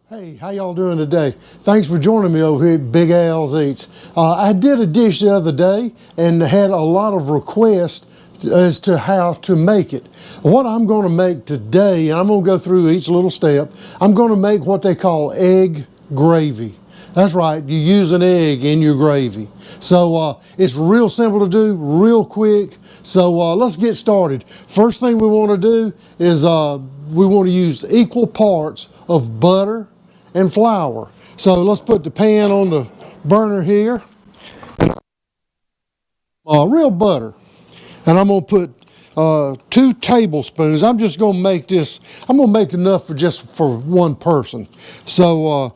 Hey, how y'all doing today? Thanks for joining me over here at Big Al's Eats. I did a dish the other day and had a lot of requests as to how to make it. What I'm going to make today, and I'm going to go through each little step, I'm going to make what they call egg gravy. That's right, you use an egg in your gravy. So it's real simple to do, real quick. So let's get started. First thing we want to do is we want to use equal parts of butter and flour. So let's put the pan on the burner here. Real butter. And I'm going to put 2 tablespoons. I'm just going to make this, I'm going to make enough for one person. So,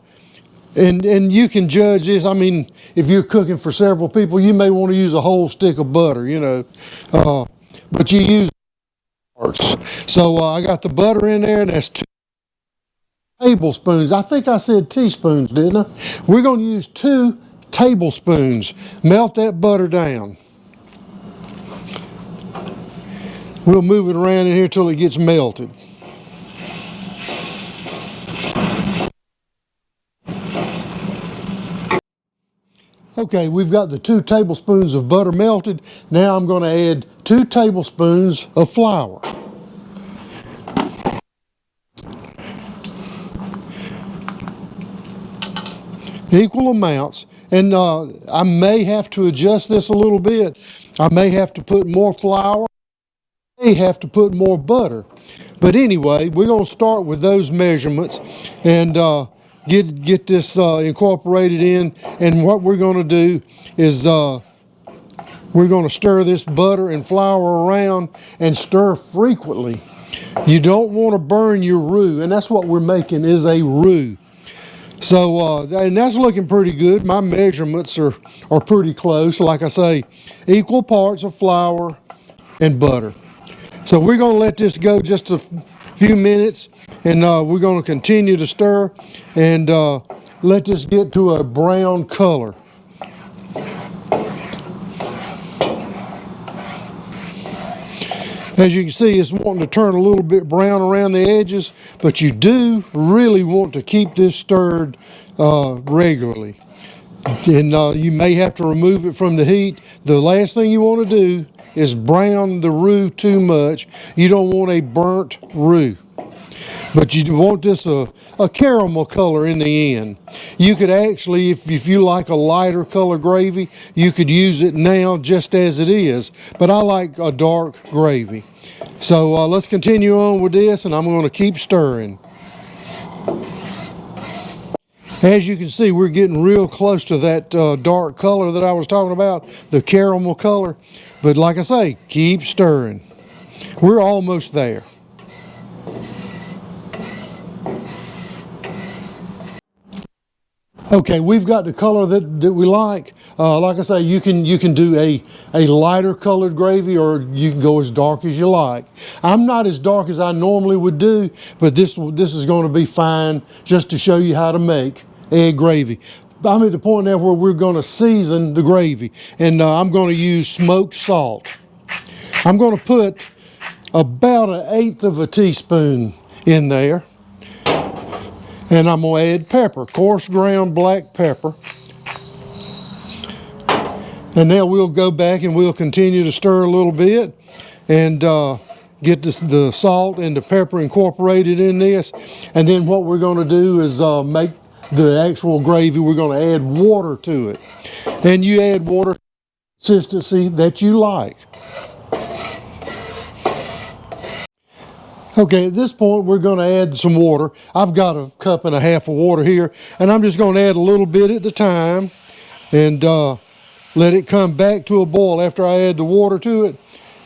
and you can judge this. I mean, if you're cooking for several people, you may want to use a whole stick of butter, you know. But you use parts. So I got the butter in there, and that's 2 tablespoons. I think I said teaspoons, didn't I? We're going to use 2 tablespoons. Melt that butter down. We'll move it around in here till it gets melted. Okay, we've got the 2 tablespoons of butter melted. Now I'm going to add 2 tablespoons of flour. Equal amounts, and I may have to adjust this a little bit. I may have to put more flour, I may have to put more butter. But anyway, we're going to start with those measurements and get this incorporated in. And what we're going to do is we're going to stir this butter and flour around and stir frequently. You don't want to burn your roux, and that's what we're making, is a roux. So, and that's looking pretty good. My measurements are pretty close. Like I say, equal parts of flour and butter. So we're going to let this go just a few minutes, and we're going to continue to stir and let this get to a brown color. As you can see, it's wanting to turn a little bit brown around the edges, but you do really want to keep this stirred regularly. And you may have to remove it from the heat. The last thing you want to do is brown the roux too much. You don't want a burnt roux. But you want this a caramel color in the end. You could actually, if you like a lighter color gravy, you could use it now just as it is. But I like a dark gravy. So let's continue on with this, and I'm going to keep stirring. As you can see, we're getting real close to that dark color that I was talking about, the caramel color. But like I say, keep stirring. We're almost there. Okay, we've got the color that we like. Like I say, you can do a lighter colored gravy, or you can go as dark as you like. I'm not as dark as I normally would do, but this is going to be fine just to show you how to make egg gravy. I'm at the point now where we're going to season the gravy, and I'm going to use smoked salt. I'm going to put about 1/8 of a teaspoon in there. And I'm going to add pepper, coarse ground black pepper. And now we'll go back and we'll continue to stir a little bit and get the salt and the pepper incorporated in this. And then what we're going to do is make the actual gravy. We're going to add water to it. And you add water consistency that you like. Okay, at this point we're going to add some water. I've got 1.5 cups of water here, and I'm just going to add a little bit at a time and let it come back to a boil after I add the water to it.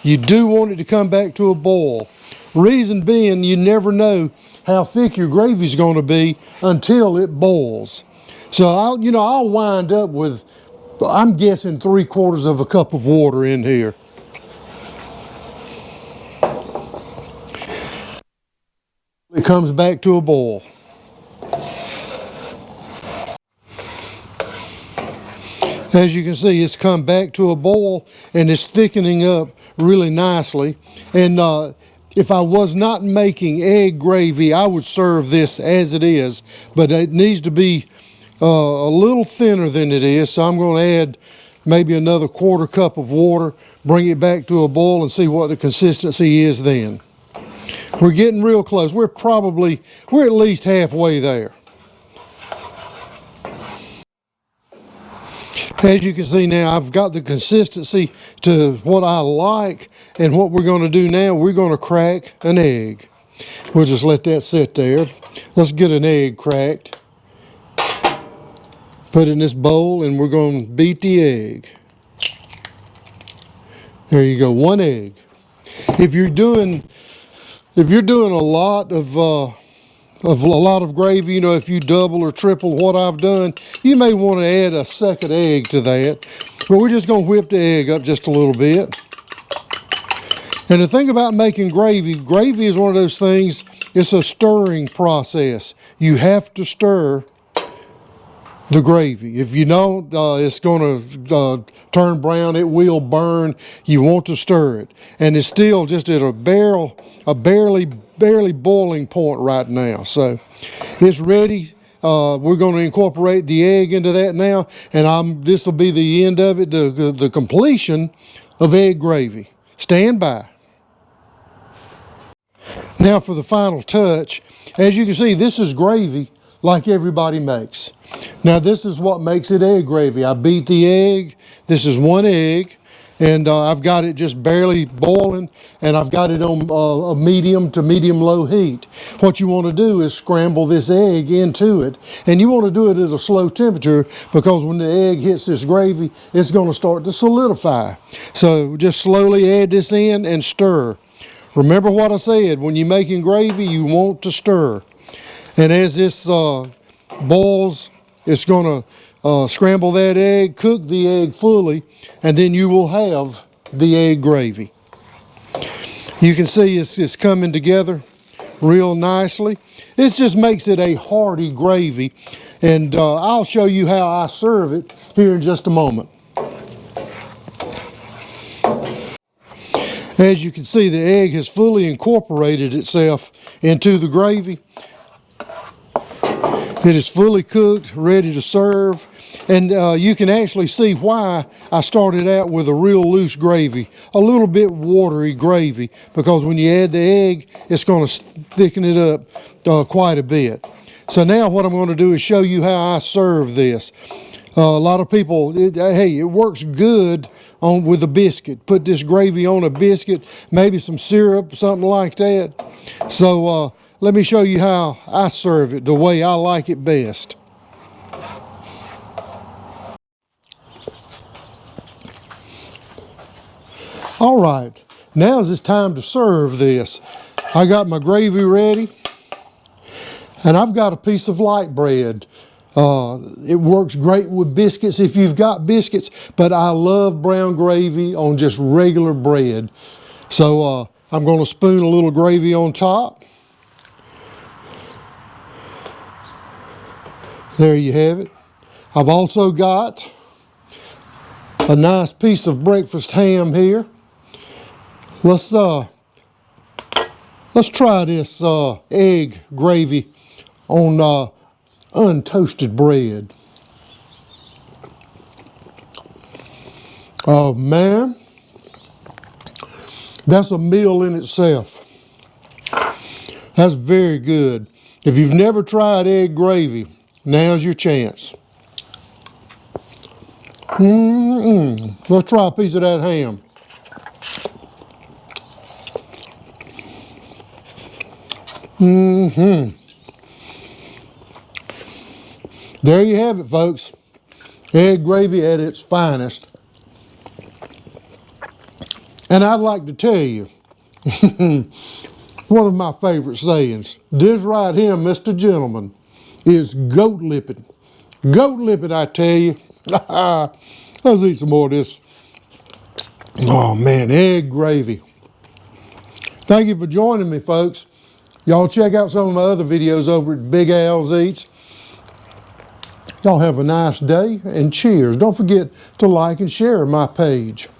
You do want it to come back to a boil. Reason being, you never know how thick your gravy is going to be until it boils. So I'll wind up with, I'm guessing, 3/4 cup of water in here. It comes back to a boil. As you can see, it's come back to a boil and it's thickening up really nicely. And if I was not making egg gravy, I would serve this as it is, but it needs to be a little thinner than it is, so I'm going to add maybe another 1/4 cup of water, bring it back to a boil and see what the consistency is then. We're getting real close. We're at least halfway there. As you can see now, I've got the consistency to what I like, and what we're going to do now, we're going to crack an egg. We'll just let that sit there. Let's get an egg cracked. Put it in this bowl, and we're going to beat the egg. There you go, 1 egg. If you're doing a lot of gravy, you know, if you double or triple what I've done, you may want to add a second egg to that. But we're just going to whip the egg up just a little bit. And the thing about making gravy is one of those things, it's a stirring process. You have to stir the gravy. If you don't, it's going to turn brown. It will burn. You want to stir it. And it's still just at a barely boiling point right now. So it's ready. We're going to incorporate the egg into that now, and this will be the end of it, the completion of egg gravy. Stand by. Now for the final touch. As you can see, this is gravy like everybody makes. Now this is what makes it egg gravy. I beat the egg. This is 1 egg, and I've got it just barely boiling, and I've got it on a medium to medium-low heat. What you want to do is scramble this egg into it, and you want to do it at a slow temperature, because when the egg hits this gravy, it's going to start to solidify. So just slowly add this in and stir. Remember what I said, when you're making gravy, you want to stir. And as this boils, it's going to scramble that egg, cook the egg fully, and then you will have the egg gravy. You can see it's coming together real nicely. This just makes it a hearty gravy, and I'll show you how I serve it here in just a moment. As you can see, the egg has fully incorporated itself into the gravy. It is fully cooked, ready to serve, and you can actually see why I started out with a real loose gravy, a little bit watery gravy, because when you add the egg, it's going to thicken it up quite a bit. So now what I'm going to do is show you how I serve this. A lot of people, hey, it works good with a biscuit. Put this gravy on a biscuit, maybe some syrup, something like that. So let me show you how I serve it, the way I like it best. All right, now it's time to serve this. I got my gravy ready, and I've got a piece of light bread. It works great with biscuits if you've got biscuits, but I love brown gravy on just regular bread. So I'm going to spoon a little gravy on top. There you have it. I've also got a nice piece of breakfast ham here. Let's try this egg gravy on untoasted bread. Oh man, that's a meal in itself. That's very good. If you've never tried egg gravy, now's your chance. Let's try a piece of that ham. There you have it, folks. Egg gravy at its finest. And I'd like to tell you one of my favorite sayings. This right here, Mr. Gentleman, is goat lipping. Goat lipping, I tell you. Let's eat some more of this. Oh man, egg gravy. Thank you for joining me, folks. Y'all check out some of my other videos over at Big Al's Eats. Y'all have a nice day, and cheers. Don't forget to like and share my page.